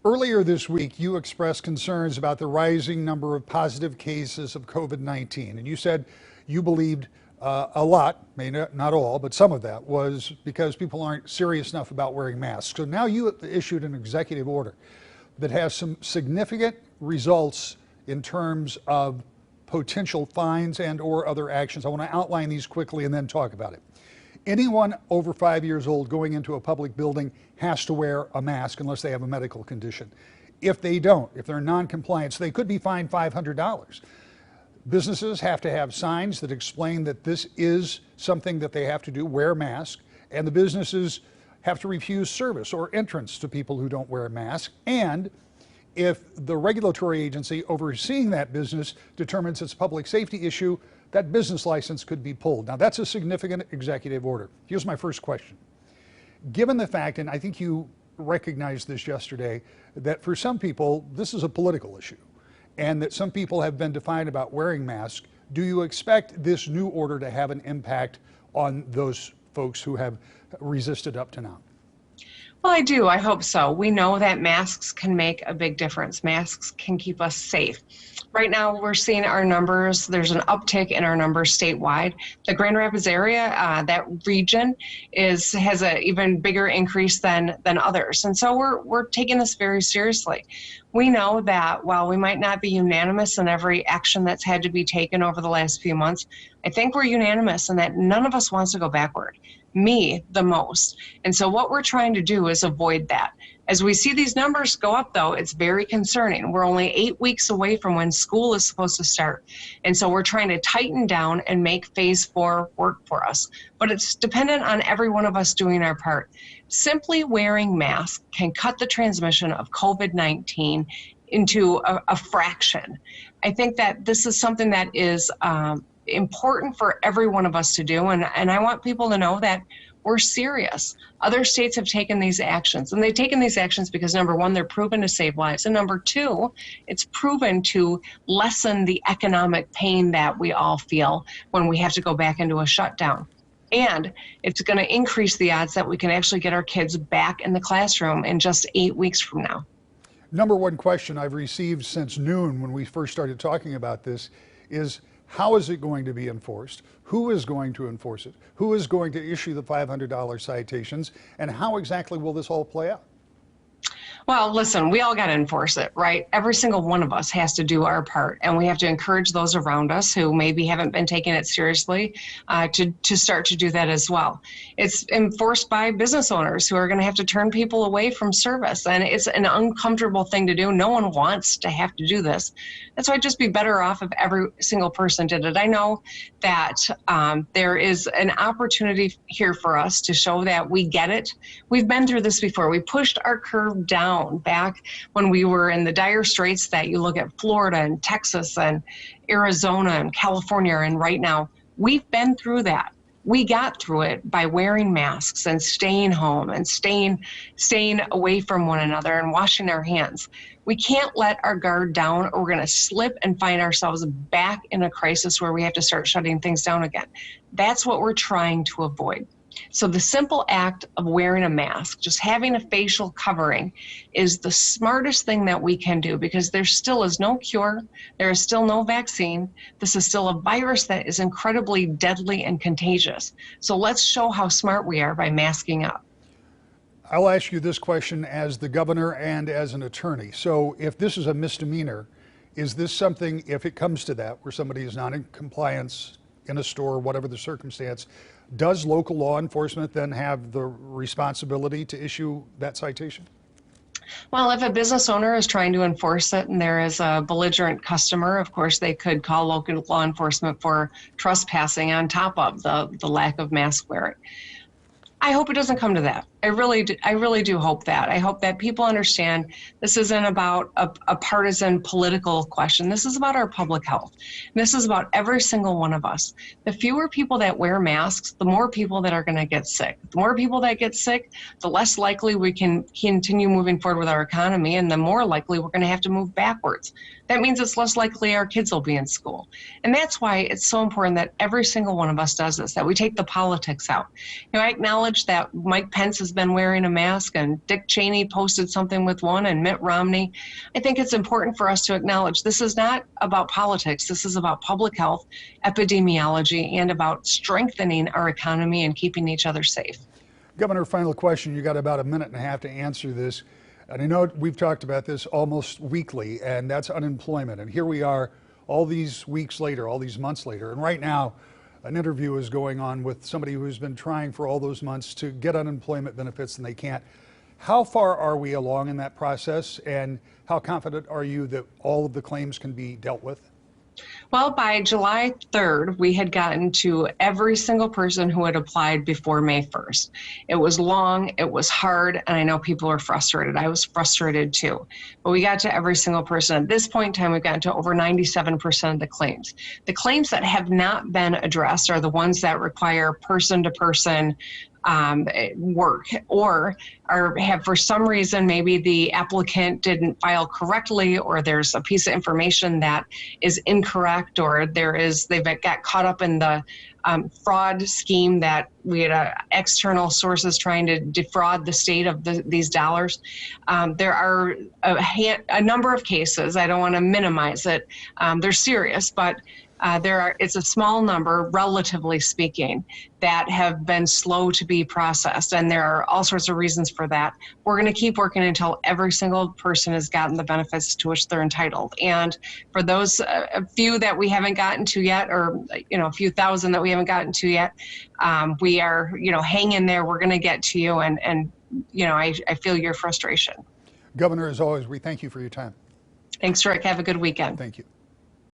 Earlier this week, you expressed concerns about the rising number of positive cases of COVID-19, and you said you believed a lot, maybe not all, but some of that was because people aren't serious enough about wearing masks. So now you issued an executive order that has some significant results in terms of potential fines and or other actions. I want to outline these quickly and then talk about it. Anyone over 5 years old going into a public building has to wear a mask unless they have a medical condition. If they don't, if they're non-compliant, they could be fined $500. Businesses have to have signs that explain that this is something that they have to do, wear a mask, and the businesses have to refuse service or entrance to people who don't wear a mask. And if the regulatory agency overseeing that business determines it's a public safety issue, that business license could be pulled. Now, that's a significant executive order. Here's my first question. Given the fact, and I think you recognized this yesterday, that for some people, this is a political issue, and that some people have been defiant about wearing masks, do you expect this new order to have an impact on those folks who have resisted up to now? Well, I do. I hope so. We know that masks can make a big difference. Masks can keep us safe. Right now, we're seeing our numbers. There's an uptick in our numbers statewide. The Grand Rapids area, that region, has an even bigger increase than others. And so we're taking this very seriously. We know that while we might not be unanimous in every action that's had to be taken over the last few months, I think we're unanimous in that none of us wants to go backward. Me, the most. And so what we're trying to do is avoid that. As we see these numbers go up, though, it's very concerning. We're only 8 weeks away from when school is supposed to start. And so we're trying to tighten down and make phase 4 work for us. But it's dependent on every one of us doing our part. Simply wearing masks can cut the transmission of COVID-19 into a fraction. I think that this is something that is important for every one of us to do, and I want people to know that we're serious. Other states have taken these actions, and they've taken these actions because, number one, they're proven to save lives, and number two, it's proven to lessen the economic pain that we all feel when we have to go back into a shutdown. And it's going to increase the odds that we can actually get our kids back in the classroom in just 8 weeks from now. Number one question I've received since noon when we first started talking about this is, how is it going to be enforced? Who is going to enforce it? Who is going to issue the $500 citations? And how exactly will this all play out? Well, listen, we all got to enforce it, right? Every single one of us has to do our part, and we have to encourage those around us who maybe haven't been taking it seriously to start to do that as well. It's enforced by business owners who are going to have to turn people away from service, and it's an uncomfortable thing to do. No one wants to have to do this. That's why it'd just be better off if every single person did it. I know that there is an opportunity here for us to show that we get it. We've been through this before. We pushed our curve down back when we were in the dire straits that you look at Florida and Texas and Arizona and California, and right now we've been through that. We got through it by wearing masks and staying home and staying away from one another and washing our hands. We can't let our guard down, or we're going to slip and find ourselves back in a crisis where we have to start shutting things down again. That's what we're trying to avoid. So the simple act of wearing a mask, just having a facial covering, is the smartest thing that we can do, because there still is no cure. There is still no vaccine. This is still a virus that is incredibly deadly and contagious. So let's show how smart we are by masking up. I'll ask you this question as the governor and as an attorney. So if this is a misdemeanor, is this something, if it comes to that, where somebody is not in compliance in a store, whatever the circumstance, does local law enforcement then have the responsibility to issue that citation? Well, if a business owner is trying to enforce it and there is a belligerent customer, of course, they could call local law enforcement for trespassing on top of the lack of mask wearing. I hope it doesn't come to that. I really do hope that. I hope that people understand this isn't about a partisan political question. This is about our public health. And this is about every single one of us. The fewer people that wear masks, the more people that are going to get sick. The more people that get sick, the less likely we can continue moving forward with our economy, and the more likely we're going to have to move backwards. That means it's less likely our kids will be in school. And that's why it's so important that every single one of us does this, that we take the politics out. You know, I acknowledge that Mike Pence has been wearing a mask, and Dick Cheney posted something with one, and Mitt Romney. I think it's important for us to acknowledge this is not about politics. This is about public health, epidemiology, and about strengthening our economy and keeping each other safe. Governor, final question. You got about a minute and a half to answer this. And I know we've talked about this almost weekly, and that's unemployment. And here we are all these weeks later, all these months later. And right now, an interview is going on with somebody who's been trying for all those months to get unemployment benefits and they can't. How far are we along in that process, and how confident are you that all of the claims can be dealt with? Well, by July 3rd, we had gotten to every single person who had applied before May 1st. It was long, it was hard, and I know people were frustrated. I was frustrated too. But we got to every single person. At this point in time, we've gotten to over 97% of the claims. The claims that have not been addressed are the ones that require person-to-person work, or have, for some reason, maybe the applicant didn't file correctly, or there's a piece of information that is incorrect, or they've got caught up in the fraud scheme that we had external sources trying to defraud the state of these dollars. There are a number of cases. I don't want to minimize it. They're serious, but it's a small number, relatively speaking, that have been slow to be processed, and there are all sorts of reasons for that. We're going to keep working until every single person has gotten the benefits to which they're entitled. And for those a few that we haven't gotten to yet, or a few thousand that we haven't gotten to yet, we are hang in there. We're going to get to you, and I feel your frustration. Governor, as always, we thank you for your time. Thanks, Rick. Have a good weekend. Thank you.